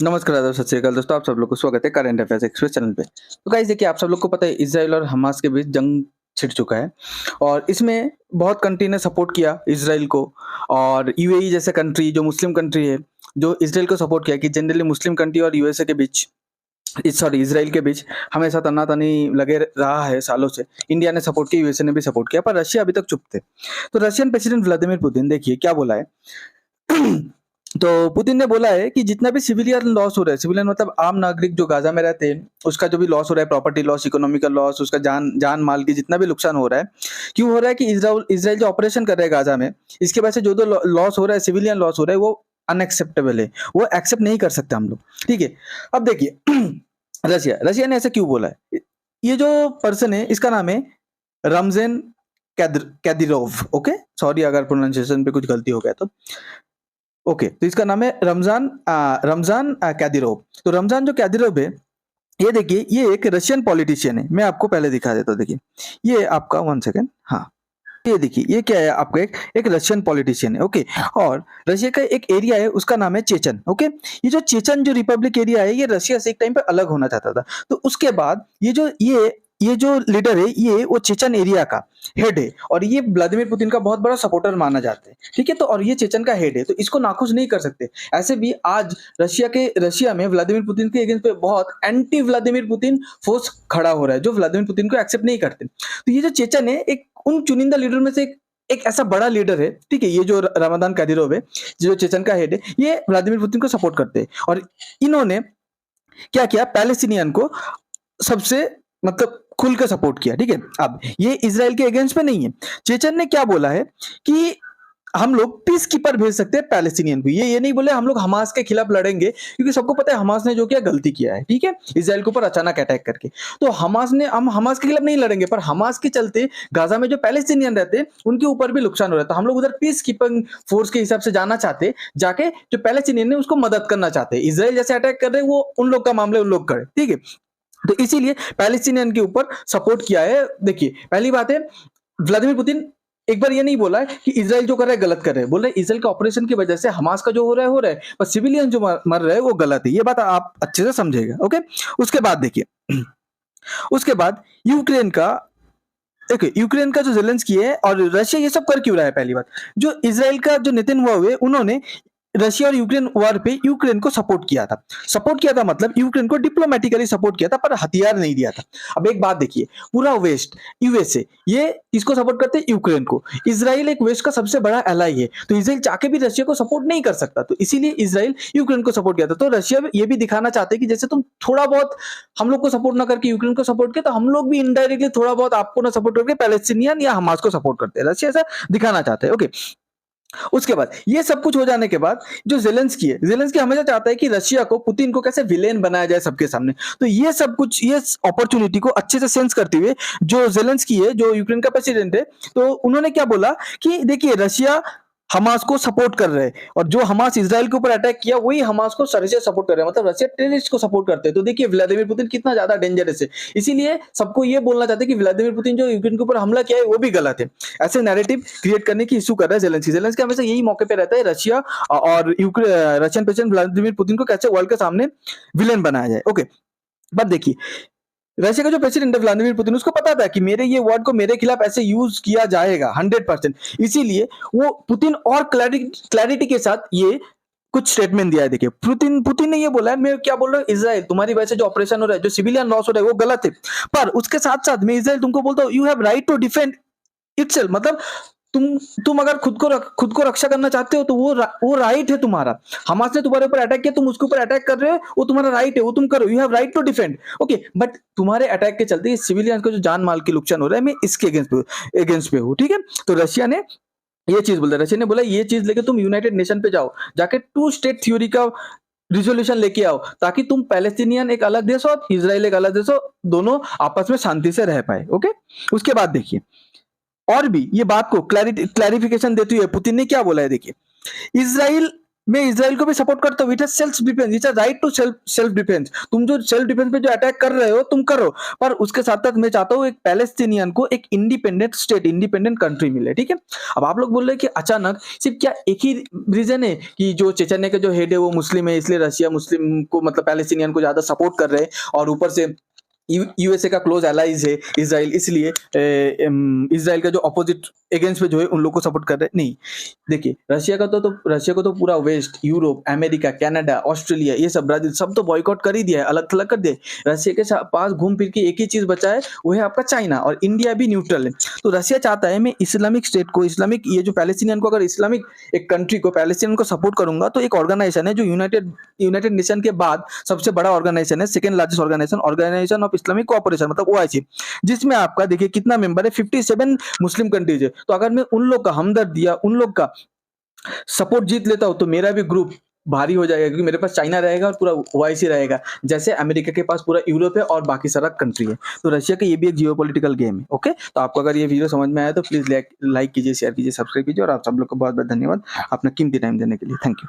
नमस्कार, आदाब, सत श्री अकाल दोस्तों, आप सब लोग को स्वागत है करंट अफेयर्स एक्सप्रेस चैनल पे। तो गाइस देखिए, आप सब लोग को पता है इज़राइल और हमास के बीच जंग छिड़ चुका है और इसमें बहुत कंट्री ने सपोर्ट किया इज़राइल को। और यूएई जैसे कंट्री जो मुस्लिम कंट्री है, जो इज़राइल को सपोर्ट किया कि जनरली मुस्लिम कंट्री और यूएसए के बीच इज़राइल के बीच हमेशा तनातनी लगे रहा है सालों से। इंडिया ने सपोर्ट किया, यूएसए ने भी सपोर्ट किया, पर रशिया अभी तक चुप थे। तो रशियन प्रेसिडेंट व्लादिमीर पुतिन देखिए क्या बोला है। तो पुतिन ने बोला है कि जितना भी सिविलियन लॉस हो रहा है, सिविलियन मतलब आम नागरिक जो गाजा में रहते हैं, उसका जो भी लॉस हो रहा है, प्रॉपर्टी लॉस, इकोनॉमिकल लॉस, उसका जान माल की जितना भी नुकसान हो रहा है, क्यों हो रहा है कि इजराइल जो ऑपरेशन कर रहा है गाजा में, इसके वजह से जो लॉस हो रहा है, सिविलियन लॉस हो रहा है, वो अनएक्सेप्टेबल है, वो एक्सेप्ट नहीं कर सकते हम लोग। ठीक है, अब देखिए रशिया रशिया ने ऐसा क्यों बोला है। ये जो पर्सन है इसका नाम है रमजेन कैदिरोव। ओके, सॉरी अगर प्रोनाउंसिएशन पे कुछ गलती हो गया तो। ओके, तो इसका नाम है रमजान कैदिरोव। तो रमजान जो कैदिरोव है, ये देखिए, ये एक रशियन पॉलिटिशियन है। मैं आपको पहले दिखा देता हूँ। देखिए, ये आपका 1 सेकेंड। हाँ, ये देखिए, ये क्या है, आपका एक रशियन पॉलिटिशियन है। ओके, और रशिया का एक एरिया है, उसका नाम है चेचन। ओके, ये जो चेचन जो रिपब्लिक एरिया है, ये रशिया से एक टाइम पे अलग होना चाहता था। तो उसके बाद ये जो लीडर है, ये वो चेचन एरिया का हेड है और ये व्लादिमीर पुतिन का बहुत बड़ा सपोर्टर माना जाता है। ठीक है, तो और ये चेचन का हेड है, तो इसको नाखुश नहीं कर सकते। ऐसे भी आज रशिया में व्लादिमीर पुतिन के अगेंस्ट पे बहुत एंटी व्लादिमीर पुतिन फोर्स खड़ा हो रहा है, जो व्लादिमीर पुतिन को एक्सेप्ट नहीं करते। तो ये जो चेचन है, एक उन चुनिंदा लीडर में से एक ऐसा बड़ा लीडर है। ठीक है, ये जो रमादान कादिरोव है, जो चेचन का हेड है, ये व्लादिमीर पुतिन को सपोर्ट करते हैं और इन्होंने क्या किया, पैलेस्टीनियन को सबसे मतलब खुल कर सपोर्ट किया। ठीक है, अब ये इजराइल के अगेंस्ट में नहीं है। चेचन ने क्या बोला है कि हम लोग पीस कीपर भेज सकते हैं पैलेस्टीनियन को। ये नहीं बोले हम लोग हमास के खिलाफ लड़ेंगे, क्योंकि सबको पता है हमास ने जो किया गलती किया है। ठीक है, इजराइल के ऊपर अचानक अटैक करके। तो हम हमास के खिलाफ नहीं लड़ेंगे, पर हमास के चलते गाजा में जो पैलेस्टीनियन रहते हैं उनके ऊपर भी नुकसान हो रहा है। तो हम लोग उधर पीस कीपिंग फोर्स के हिसाब से जाना चाहते, जाके जो पैलेस्टीनियन है उसको मदद करना चाहते। इजराइल जैसे अटैक कर रहे हैं, वो उन लोग का मामला उन लोग करे। ठीक है, तो इसीलिए पैलेस्टीनियन के ऊपर सपोर्ट किया है। देखिए, पहली बात है, व्लादिमीर पुतिन एक बार ये नहीं बोला है कि इजराइल जो कर रहा है गलत कर रहे हैं। बोल रहे इजराइल के ऑपरेशन की वजह से हमास का जो हो रहा है, पर सिविलियन जो मर रहे हैं वो गलत है। ये बात आप अच्छे से समझेगा। ओके, उसके बाद देखिए, उसके बाद यूक्रेन का यूक्रेन का जो जेलेंस्की है और रशिया ये सब कर क्यों रहा है। पहली बात, जो इजराइल का जो नेतन्याहू है, उन्होंने रशिया और यूक्रेन वॉर पे यूक्रेन को सपोर्ट किया था मतलब यूक्रेन को डिप्लोमेटिकली सपोर्ट किया था, पर हथियार नहीं दिया था। अब एक बात देखिए, पूरा वेस्ट, यूएसए, ये किसको सपोर्ट करते हैं, यूक्रेन को। इजराइल एक वेस्ट का सबसे बड़ा एलाई है, तो इजराइल चाह के भी रशिया को सपोर्ट नहीं कर सकता, तो इसीलिए इजराइल यूक्रेन को सपोर्ट किया था। तो रशिया ये भी दिखाना चाहते हैं कि जैसे तुम थोड़ा बहुत हम लोग को सपोर्ट ना करके यूक्रेन को सपोर्ट किया, तो हम लोग भी इनडायरेक्टली थोड़ा बहुत आपको ना सपोर्ट करके पैलेस्टीनियन या हमास को सपोर्ट करते हैं। रशिया ऐसा दिखाना चाहते हैं। ओके, उसके बाद ये सब कुछ हो जाने के बाद जो जेलेंस्की हमेशा चाहता है कि रशिया को, पुतिन को कैसे विलेन बनाया जाए सबके सामने। तो ये सब कुछ, ये अपॉर्चुनिटी को अच्छे से सेंस करते हुए जो जेलेंस्की है, जो यूक्रेन का प्रेसिडेंट है, तो उन्होंने क्या बोला कि देखिए रशिया हमास को सपोर्ट कर रहे हैं और जो हमास इजराइल के ऊपर अटैक किया वही हमास को रशिया सपोर्ट कर रहे हैं, मतलब रशिया टेररिस्ट को सपोर्ट करते हैं। तो देखिए व्लादिमीर पुतिन कितना ज्यादा डेंजरस है। इसीलिए सबको ये बोलना चाहते हैं कि व्लादिमीर पुतिन जो यूक्रेन के ऊपर हमला किया है वो भी गलत है। ऐसे नैरेटिव क्रिएट करने की इशू कर रहा है जेलेंस्की हमेशा यही मौके पे रहता है, रशिया और रशियन प्रेसिडेंट व्लादिमीर पुतिन को कैसे वर्ल्ड के सामने विलेन बनाया जाए। ओके, बट देखिए, रशिया का जो प्रेसिडेंट है व्लादिमीर पुतिन, उसको पता था कि मेरे ये वर्ड को मेरे खिलाफ ऐसे यूज किया जाएगा 100%। इसीलिए वो पुतिन और क्लैरिटी के साथ ये कुछ स्टेटमेंट दिया है। देखिए, पुतिन ने ये बोला है, मैं क्या बोल रहा हूँ, इजराइल तुम्हारी वजह से जो ऑपरेशन हो रहा है, जो सिविलियन लॉस हो रहा है, वो गलत है, पर उसके साथ साथ मैं इजराइल तुमको बोलता हूँ, you have right to defend itself. मतलब तुम अगर खुद को रक्षा करना चाहते हो तो वो राइट है तुम्हारा। हमास ने तुम्हारे ऊपर अटैक किया, तुम उसके ऊपर अटैक कर रहे हो, वो तुम्हारा राइट है, वो तुम करो, you have right to defend. Okay, but तुम्हारे अटैक के चलते सिविलियंस को जो जान माल के नुकसान हो रहा है, मैं इसके अगेंस्ट पे हूँ। ठीक है, तो रशिया ने ये चीज बोला, रशिया ने बोला ये चीज लेके तुम यूनाइटेड नेशन पे जाओ, जाके 2 स्टेट थ्योरी का रिजोल्यूशन लेके आओ, ताकि तुम पैलेस्टीनियन एक अलग देश हो, इजराइल एक अलग देश हो, दोनों आपस में शांति से रह पाए। ओके, उसके बाद देखिए, और भी ये बात को क्लैरिफिकेशन देते हुए पुतिन ने क्या बोला है। देखिए, इजराइल मैं इज़राइल को भी सपोर्ट करता हूँ। It has self defence, it's a right to self defence. तुम जो सेल्फ डिफेंस पे जो अटैक कर रहे हो, तुम करो। पर उसके साथ-साथ मैं चाहता हूँ एक पैलेस्टीनियन को एक इंडिपेंडेंट स्टेट, इंडिपेंडेंट कंट्री मिले, ठीक है? अब आप लोग बोल रहे हैं कि अचानक सिर्फ़ क्या एक ही रीज़न है कि जो चेचन्या के जो हेड है वो मुस्लिम है, इसलिए रशिया मुस्लिम को मतलब पैलेस्टीनियन को ज़्यादा सपोर्ट कर रहे हैं और ऊपर से यूएसए का क्लोज एलाइज है इज़राइल, इसलिए इज़राइल का जो अपोजिट अगेंस्ट में जो है उन लोग को सपोर्ट कर रहे हैं, नहीं। देखिए रशिया का तो रशिया को तो पूरा west, Europe, America, Canada, Australia, ये सब ब्राजील सब तो बॉयकॉट कर ही दिया है, अलग-थलग कर दिया है। रशिया के पास घूम फिर के एक ही चीज़ बचा है, वो है आपका चाइना, और इंडिया भी न्यूट्रल है। तो रशिया चाहता है मैं इस्लामिक स्टेट को, इस्लामिक ये जो पैलेस्टीनियन को, अगर इस्लामिक एक कंट्री को, पैलेस्टीनियन को सपोर्ट करूँगा तो एक ऑर्गेनाइजेशन है जो यूनाइटेड नेशन के बाद सबसे बड़ा ऑर्गेनाइजेशन है, second largest organisation of Islamic cooperation, मतलब ओआईसी, जिसमें आपका देखिए कितना मेंबर है, 57 मुस्लिम कंट्रीज है। तो अगर मैं उन लोग का हमदर्द या उन लोग का सपोर्ट जीत लेता हूँ तो मेरा भी ग्रुप भारी हो जाएगा, क्योंकि मेरे पास चाइना रहेगा और पूरा ओआईसी रहेगा, जैसे अमेरिका के पास पूरा यूरोप है और बाकी सारा कंट्री है। तो रशिया का ये भी एक जियोपॉलिटिकल गेम है। ओके, तो आपको अगर ये वीडियो समझ में आया तो प्लीज लाइक कीजिए, शेयर कीजिए, सब्सक्राइब कीजिए, और आप सब लोग को बहुत बहुत धन्यवाद अपना कीमती टाइम देने के लिए। Thank you.